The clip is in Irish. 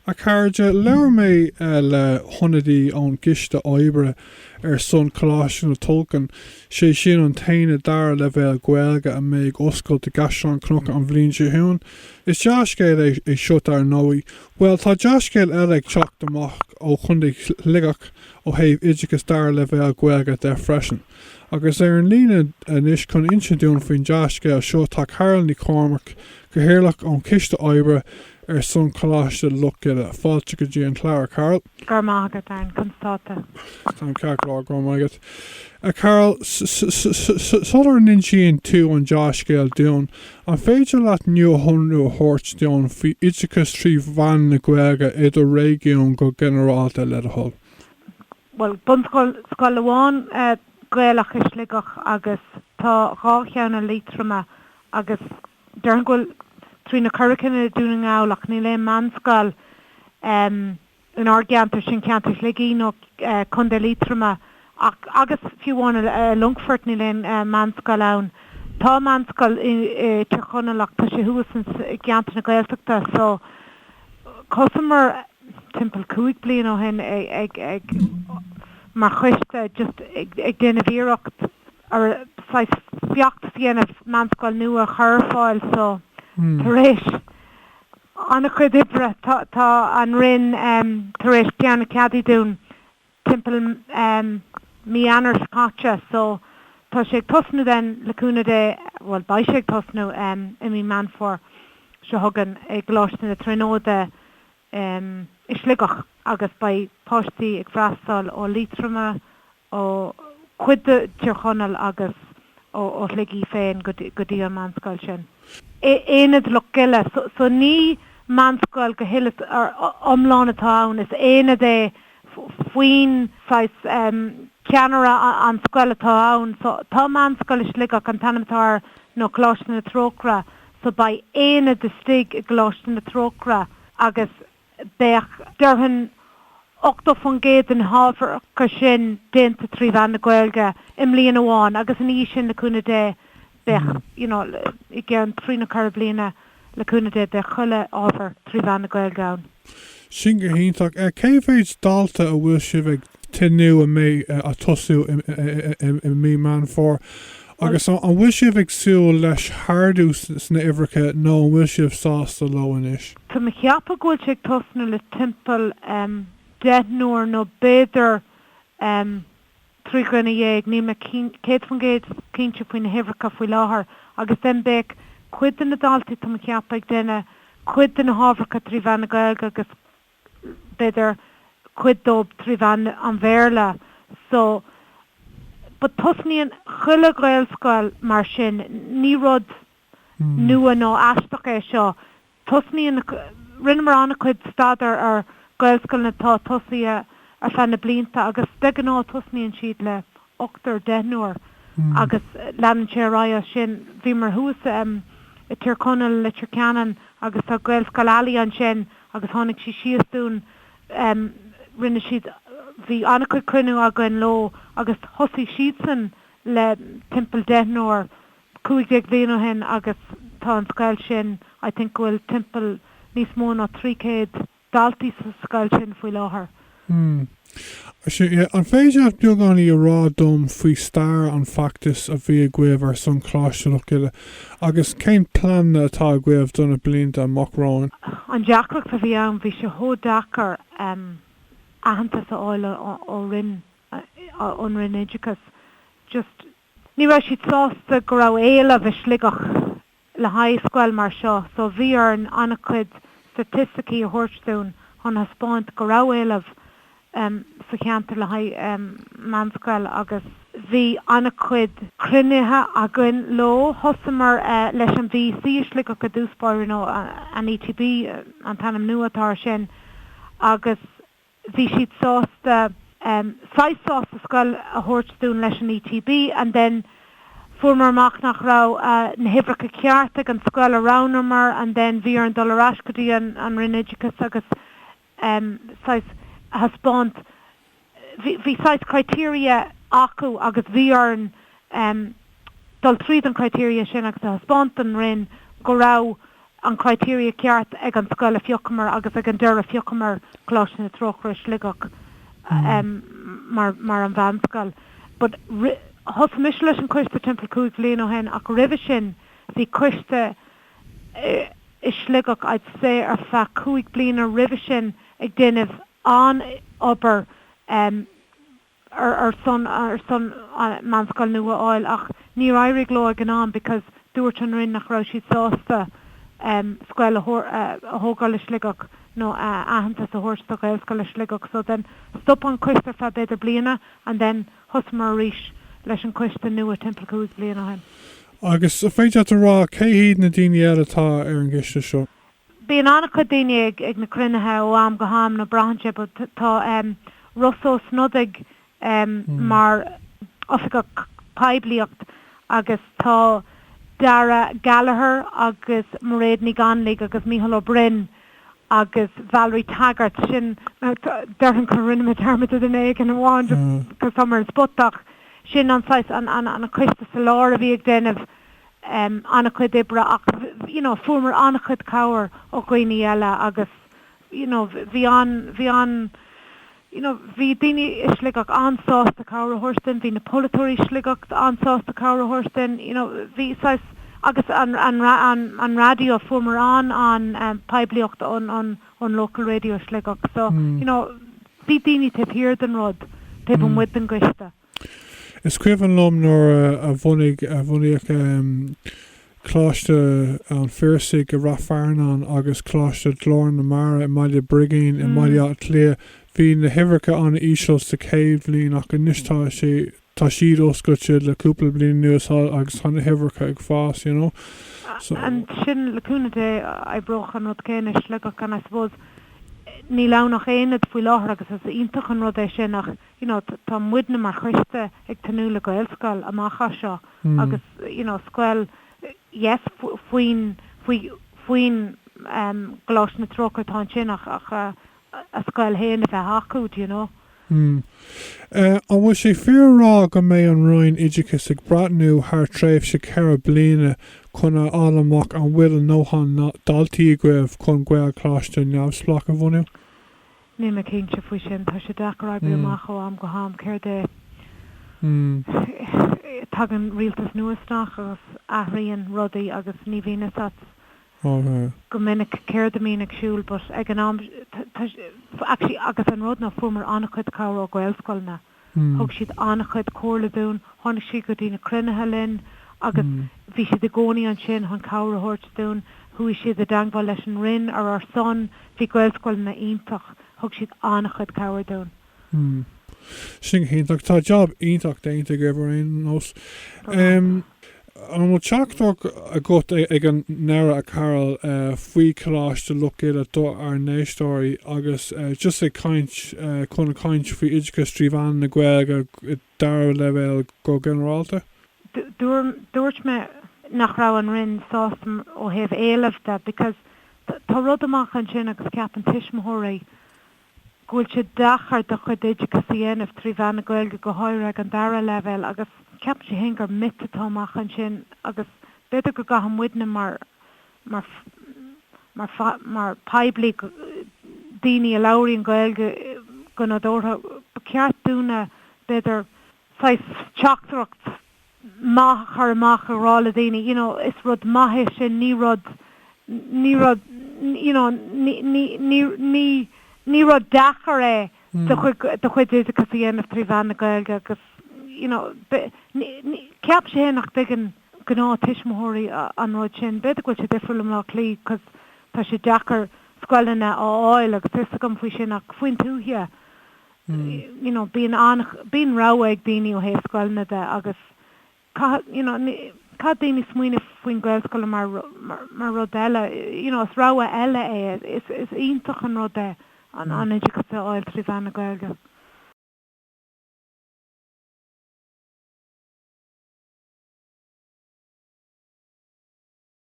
A cairde leir mé le honadí ón giste oibre son Chontae Tolkien sé sin an taine dara leibhéal Gaeilge a mbeidh oscailt de gasrán cnocha an bhliain sé hún. Is dea-scéal é seo ar nóí. Well, tá dea-scéal eile ag teacht amach ó chundae Sligeach ó thaobh oideachais dara leibhéal Gaeilge de freisin. Agus an líne inis chun introduún faoin dea-scéal seo tá Carol Ní Chormaic go héirleach ón chiste oibre son Chontae Loch Gile. Fáilte go dtí an chláir, Carol. Gur mágad an constata. Tá ceaglá go mágad. Carol, solar ninjíon tú an dea-scéal dún, an féidir leat nniu honú a thuirt dún fí oideachais trí bhain na Gaeilge idir réigiún go generálta le a thul. Well, bunscoil amháin Ghaelcholáiste Sligeach agus tá rácheanna lítrama agus dearngúil trína curriculum dúna ngálaach ní le manscoil an orgeantar sin ceantar Sligigh nó chontae lítrama agus fiúháin lungfurt ní le manscoil ann. Tá manscoil Chontae tá sé thuas ceantar na Gaeltachta, so cosumar timpeall 5 bliain ó hen ag mar choiste just ag déanamh iarracht ar fiocht fianamh manscoil nua chur fáil, so tar éis anna chuid ibre tá an rinn tar éis ceanna cadí dún timpeall Mheán Scáte, so tá sé tosnú den leúna de, well, ba sé tosnú i Mheán Fómhair se thugan ag Ghaelcholáiste na tróide is Sligeach agus by postí ag freastal ó lítrama ó cuide Chontae agus ó Sligigh féin go dtí an manscoil sin. Aonad Loch Gile, so ní manscoil go hiile ar omláin atá ann, is aonad é faoin ceanara an scoil atá ann, so tá manscoil is Sligeach an tanamatár nó Ghaelcholáiste na trógra, so by aonad de stig Ghaelcholáiste na trógra agus beach dearhan 8 fan géad an hábhar go sin déanta trí bhean na Gaeilge im líon amháin agus an í sin leúna de beach, i gceann trí na chur bliana leúna de chuile ábhar trí bhean na Gaeilge ann. Sin go híntaach cé féid dalta a bhfuil sibh ag tinú a tosú i Mheán Fómhair agus an bhfuil sibh ag súil leis thardú sna Ibhreacha nó an bhfuil sibh sásta lóin is. Tá me cheappa gúil sé ag tosnú le timpeall deithnúir nó béidir 3 granna dhéag ní me céad fan géad cínte faoin na Ibhreacha faoi láthair agus den beic cuid na daltaí tá me cheappa ag déine cuid na hábhracha trí bhean na Gaeilge agus béidir cuid dóibh trí bhean an bhéarla, so but tosníon chuile Gaelscoil mar sin ní rud nua nó aisteach é seo. Tosníon rinne mar anna chuid stadar ar Gaelscoil natá tosaí ar fan na blianta agus de gná tosníon siad le 8 deithnúir agus lean sé ráide sin bhí mar thuas i Tirconal le Tircanan agus tá Gaelscoil ealaí an sin agus tháinig si siosún rinne siad bhí anna chuid cruinú a gin lo agus thosaí siad san le timpeall deithnúir 50 bliain ó hen agus tá an scoil sin I think bhfuil timpeall níos mó ná 300 daltaí sa scoil sin faoi láthair. An féidir beagán í rá dom faoi stair an factus a bhí a gcuibh ar son Chontae Loch Gile agus cén plan atá a gcuibh donna blianta amachráin. An deacracht a bhí an bhí se thódachar ahananta sa áile ó rinn ón rinn oideachais. Just ní raibh siad sásta go raibh éile bheith Sligeach le high scoil mar seo, so bhí ar an anna chuid statisticí a thuirtún chun haspáint go raibh éileh sa cheantar le manscoil agus bhí anna chuid crunithe a gin lo thosamar leis an VC Sligeach go dúspáir nó an ETB an tanam nuatá sin agus bhí siad sásta 6 sásta scoil a thuirtún leis an ETB and then fuair amach nach rá na Ibhreacha ceartach an scoil a ránamar and then bhí ar an dul-arás go dtí an rinn oideachais agus haspáint bhí 6 criteria acu agus bhí ar an dul tríd an criteria sin agus haspáint an rinn go raibh an criteria ceart ag an scoile fiochamar agus ag an dara fiochamar Coláiste na Trochra Sligeach mar an bhanscail. But thos mis leis an choiste timppla cúig bliain ó hen ach ribh sin bhí choiste is Sligeach I'd say ar fa cúig bliain a ribh sin ag déanamh an obair ar son manscail nua áil ach ní éirigh lo ag an an because dúirt an rinn nach ra siad sásta scoil a thógáil Sligeach nó ahananta sa thuirsta Gaeilscoil Sligeach so then stop an choiste fa beidir bliana and then thosmar ríis leis an choiste nua timppla cúig bliain ó hen. Agus féidir a rá cé híad na daoine eile tá ar an gceiste seo. Bí an annach daine ag na crunethe ó am go ham na braintse tá Rosso snodig mar ofiga paibliocht agus tá dara Gallagher agus Mairead ní Ganlaigh agus Mícheál O'Brien agus Valerie Taggart sin derhan chu rinne me termite den éig an bháin go samar spotach sin an sais an a choiste sa lár a bhí ag déanamh anna chud ibre ach fuair anna chud cabhair ó gcuoine eile agus bhí daoine is Sligeach ansásta cabhair thuirstin, bhí na polatóirí Sligeach ansásta cabhair thuirstin, bhí sais agus an Raidió fuair an paibliocht an local Raidió Sligeach so bhí daoine tip hir den rud tip an muid an gcuiste. Is cuimhan lom nóair a bhunaíoch Coláiste an Fios go rathphearnán agus Coláiste Glór na Mara i maiile brigéin i maiile clia hí na himhreacha an íseos sa céad bliain ach go níos tá siad oscailte le cúpla bliain nuasáil agus chuna himhreacha ag fás, An sin leúna dé broch an rud céine Sligeach an I suppose ní lenach éad faoi láthair agus is ionintach an rud é sin ach tá muidna mar choiste ag tanú le Gaeilscoil amachcha seo agus scoil yes faoin Coláiste na Trochra tá sin ach a scoil héana a bheith acuúd, An bhfuil sé fearrá go méid an roinn oideachais ag brathnú thar tréimh sa ceithre bliana chuna álamach an bhfuil nóhan daltaí goibh chun Gaeil Coláiste neamhsplach a bhunú? Ní me cínte faoi sin tá sé dechar ebre amach ó am go ham céir dé tagan rialtas nuasnach agus athraíonn rudaí agus ní bhína sat go minic céir do mínig siúil but ag an am agus an rud na fuair annach chud cabhair ó Gaeilscoilna thug siad annach chud cóirla dún tháinig si go dtí na crunethe linn agus bhí siad a gcónaí an sin chun cabhair a thuirt dún thuaigh siad a dangbáil leis an rinn ar son bhí Gaeilscoilna ionintach thug siad annach chud cabhair dún. Sin héintach tá job ionintach déanta go bhar aon nós. An bhfuil teachtach a gut ag an nera a Carol faoi Coláiste Loch Gile dó ar néistóirí agus just ag caint chun caint faoi oideachais tríomhán na Gaeilge dara leibhéal go generalta? Dúirt me nach rá an rinn sásam ó heh éilehde because tá rud amach an sin agus ceapan tiismthirí gúil se dachar do chud oideachas dhéanamh tríomhán na Gaeilge go háire ag an dara leibhéal agus ceap sé hingar mitatáach an sin agus beidir go gath muidna mar peibli daoine a labhraíonn Gaeilge gona dótha ceart dúna beidir sais teachtacht maith chu amach a rála daoine is rud maithe sin ní rud dachar é do chuid oideachas dhéanamh tríomhán na Gaeilge agus ceap sé nach digan gná tiismthirí an rud sin beidir go sé difriúlam lá clí cos tá sé dechar scoileanna áil agus tusa gom faoi sin ach faoin túthe bíon rá ag daoine ó héh scoileanna de agus cá daoine smuoine faoin Gaeilscoil mar rud eile is rá eile é is ionintach an rud é an oideachas áil tríomhán na Gaeilge.